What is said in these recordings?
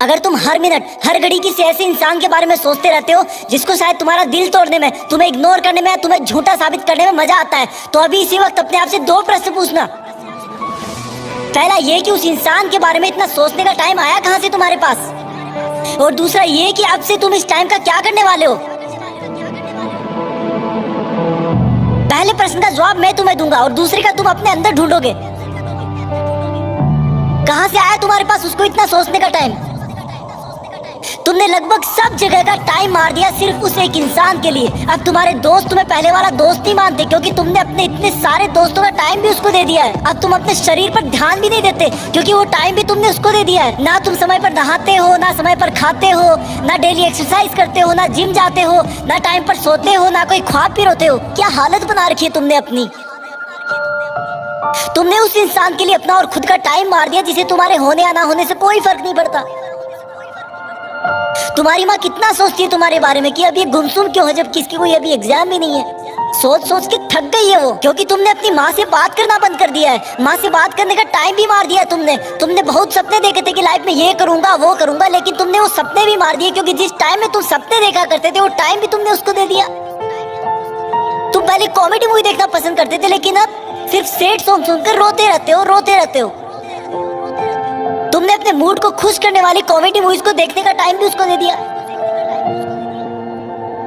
अगर तुम हर मिनट हर घड़ी किसी ऐसे इंसान के बारे में सोचते रहते हो जिसको शायद तुम्हारा दिल तोड़ने में, तुम्हें इग्नोर करने में, तुम्हें झूठा साबित करने में मजा आता है, तो अभी इसी वक्त अपने आप से दो प्रश्न पूछना। पहला ये कि उस इंसान के बारे में इतना सोचने का टाइम आया कहां से तुम्हारे पास, और दूसरा ये कि अब से तुम इस टाइम का क्या करने वाले हो। पहले प्रश्न का जवाब मैं तुम्हें दूंगा और दूसरे का तुम अपने अंदर ढूंढोगे। कहां से आया तुम्हारे पास उसको इतना सोचने का टाइम। तुमने लगभग सब जगह का टाइम मार दिया सिर्फ उस एक इंसान के लिए। अब तुम्हारे दोस्त तुम्हें पहले वाला दोस्त नहीं मानते क्योंकि तुमने अपने इतने सारे दोस्तों का टाइम भी उसको दे दिया है। अब तुम अपने शरीर पर ध्यान भी नहीं देते क्योंकि वो टाइम भी तुमने उसको दे दिया है। ना तुम समय पर नहाते हो, ना समय पर खाते हो, ना डेली एक्सरसाइज करते हो, ना जिम जाते हो, ना टाइम पर सोते हो, ना कोई ख्वाब भी रोते हो। क्या हालत बना रखी है तुमने अपनी। तुमने उस इंसान के लिए अपना और खुद का टाइम मार दिया जिसे तुम्हारे होने या ना होने से कोई फर्क नहीं पड़ता। तुम्हारी माँ कितना सोचती है तुम्हारे बारे में कि अब ये गुमसुम क्यों है जब किसकी कोई अभी एग्जाम भी नहीं है। सोच सोच के थक गई है वो, क्योंकि तुमने अपनी माँ से बात करना बंद कर दिया है। माँ से बात करने का टाइम भी मार दिया तुमने बहुत सपने देखे थे कि लाइफ में ये करूंगा वो करूंगा, लेकिन तुमने वो सपने भी मार दिए क्योंकि जिस टाइम में तुम सपने देखा करते थे वो टाइम भी तुमने उसको दे दिया। तुम पहले कॉमेडी मूवी देखना पसंद करते थे लेकिन अब सिर्फ सैड सॉन्ग सुनकर रोते रहते हो। तुमने अपने मूड को खुश करने वाली कॉमेडी मूवीज को देखने का टाइम भी उसको दे दिया।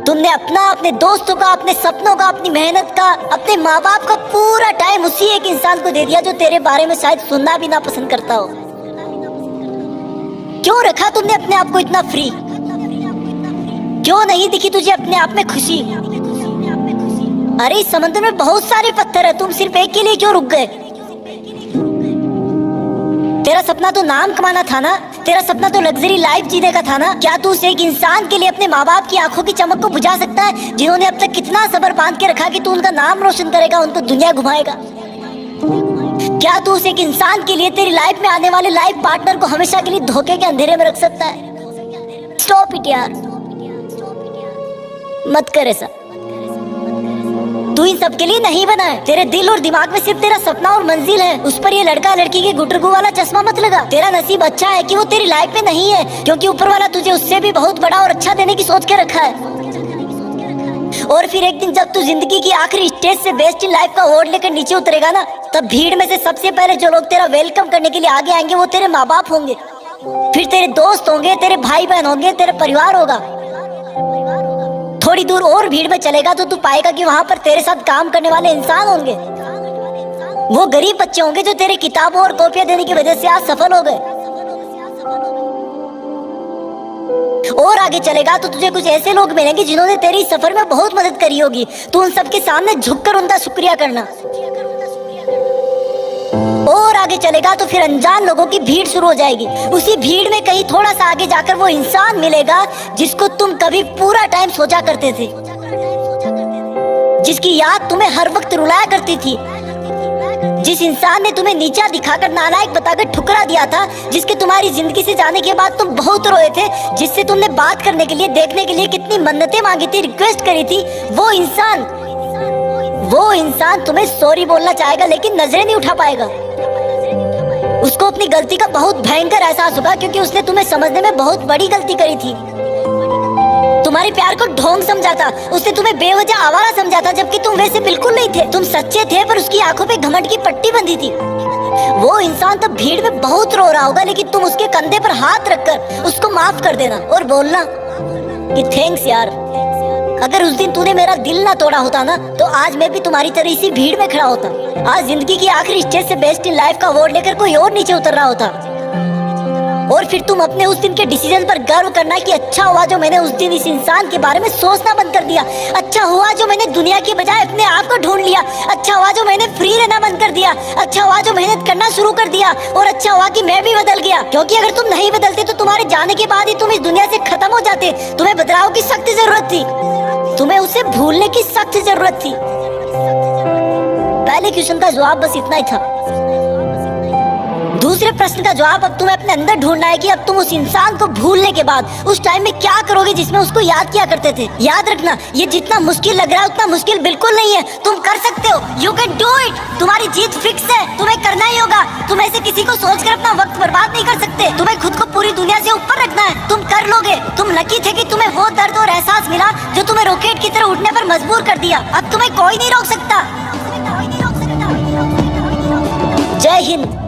तुमने अपना, अपने दोस्तों का, अपने सपनों का, अपनी मेहनत का, अपने माँ बाप का पूरा टाइम उसी एक इंसान को दे दिया जो तेरे बारे में शायद सुनना भी ना पसंद करता हो। क्यों रखा तुमने अपने आप को इतना फ्री। क्यों नहीं दिखी तुझे अपने आप में खुशी। अरे इस समुद्र में बहुत सारे पत्थर है, तुम सिर्फ एक के लिए क्यों रुक गए। तेरा सपना तो नाम कमाना था ना, तेरा सपना तो लग्जरी लाइफ जीने का था ना। क्या तू उस एक इंसान के लिए अपने माँ बाप की आंखों की चमक को बुझा सकता है जिन्होंने अब तक कितना सब्र बांध के रखा कि तू उनका नाम रोशन करेगा, उनको दुनिया घुमाएगा। क्या तू उस एक इंसान के लिए तेरी लाइफ में आने वाले लाइफ पार्टनर को हमेशा के लिए धोखे के अंधेरे में रख सकता है। स्टॉप इट यार, मत कर ऐसा। तू इन सब के लिए नहीं बना है। तेरे दिल और दिमाग में सिर्फ तेरा सपना और मंजिल है। उस पर ये लड़का लड़की के गुटरगू वाला चश्मा मत लगा। तेरा नसीब अच्छा है कि वो तेरी लाइफ में नहीं है, क्योंकि ऊपर वाला तुझे उससे भी बहुत बड़ा और अच्छा देने की सोच के रखा है। और फिर एक दिन जब तू जिंदगी की आखिरी स्टेज से बेस्ट इन लाइफ का अवार्ड लेकर नीचे उतरेगा ना, तब भीड़ में से सबसे पहले जो लोग तेरा वेलकम करने के लिए आगे आएंगे वो तेरे माँ बाप होंगे, फिर तेरे दोस्त होंगे, तेरे भाई बहन होंगे, तेरे परिवार होगा। थोड़ी दूर और भीड़ में चलेगा तो तू पाएगा कि वहां पर तेरे साथ काम करने वाले इंसान होंगे। वो गरीब बच्चे होंगे जो तेरे किताबों और कॉपियां देने की वजह से आज सफल हो गए। और आगे चलेगा तो तुझे कुछ ऐसे लोग मिलेंगे जिन्होंने तेरी सफर में बहुत मदद करी होगी। तू उन सबके सामने झुककर उनका शुक्रिया करना। और आगे चलेगा तो फिर अनजान लोगों की भीड़ शुरू हो जाएगी। उसी भीड़ में कहीं थोड़ा सा आगे जाकर वो इंसान मिलेगा जिसको तुम कभी पूरा टाइम सोचा करते थे, जिसकी याद तुम्हें हर वक्त रुलाया करती थी, जिस इंसान ने तुम्हें नीचा दिखाकर नालायक बताकर ठुकरा दिया था, जिसके तुम्हारी जिंदगी से जाने के बाद तुम बहुत रोए थे, जिससे तुमने बात करने के लिए, देखने के लिए कितनी मन्नतें मांगी थी, रिक्वेस्ट करी थी। वो इंसान तुम्हें सॉरी बोलना चाहेगा लेकिन नजरें नहीं उठा पाएगा। उसको अपनी गलती का बहुत भयंकर एहसास होगा क्योंकि उसने तुम्हें समझने में बहुत बड़ी गलती करी थी। तुम्हारे प्यार को ढोंग समझा था, उसने तुम्हें बेवजह आवारा समझा था, जबकि तुम वैसे बिल्कुल नहीं थे। तुम सच्चे थे पर उसकी आंखों पे घमंड की पट्टी बंधी थी। वो इंसान तब भीड़ में बहुत रो रहा होगा लेकिन तुम उसके कंधे पर हाथ रखकर उसको माफ कर देना और बोलना कि थैंक्स यार, अगर उस दिन तूने मेरा दिल ना तोड़ा होता ना तो आज मैं भी तुम्हारी तरह इसी भीड़ में खड़ा होता। आज जिंदगी की आखिरी स्टेज से बेस्ट इन लाइफ का अवार्ड लेकर कोई और नीचे उतर रहा होता। और फिर तुम अपने उस दिन के डिसीजन पर गर्व करना कि अच्छा हुआ जो मैंने उस दिन इस इंसान के बारे में सोचना बंद कर दिया। अच्छा हुआ जो मैंने दुनिया की बजाय अपने आप को ढूंढ लिया। अच्छा हुआ जो मैंने फ्री रहना बंद कर दिया। अच्छा हुआ जो मेहनत करना शुरू कर दिया। और अच्छा हुआ कि मैं भी बदल गया, क्योंकि अगर तुम नहीं बदलते तो तुम्हारे जाने के बाद ही तुम इस दुनिया से खत्म हो जाते। तुम्हें बदलाव की सख्त जरूरत थी, तुम्हें उसे भूलने की सख्त जरूरत थी। पहले क्वेश्चन का जवाब बस इतना ही था। दूसरे प्रश्न का जवाब अब तुम्हें अपने अंदर ढूंढना है कि अब तुम उस इंसान को भूलने के बाद उस टाइम में क्या करोगे जिसमें उसको याद किया करते थे। याद रखना, ये जितना मुश्किल लग रहा है उतना मुश्किल बिल्कुल नहीं है। तुम कर सकते हो, यू कैन डू इट। तुम्हारी जीत फिक्स है, तुम्हें करना ही होगा। तुम ऐसे किसी को सोचकर अपना वक्त बर्बाद नहीं कर सकते। तुम्हें खुद को पूरी दुनिया से ऊपर रखना है, तुम कर लोगे। तुम लकी थे कि तुम्हें वो दर्द और एहसास मिला जो तुम्हें रॉकेट की तरह उठने पर मजबूर कर दिया। अब तुम्हें कोई नहीं रोक सकता। जय हिंद।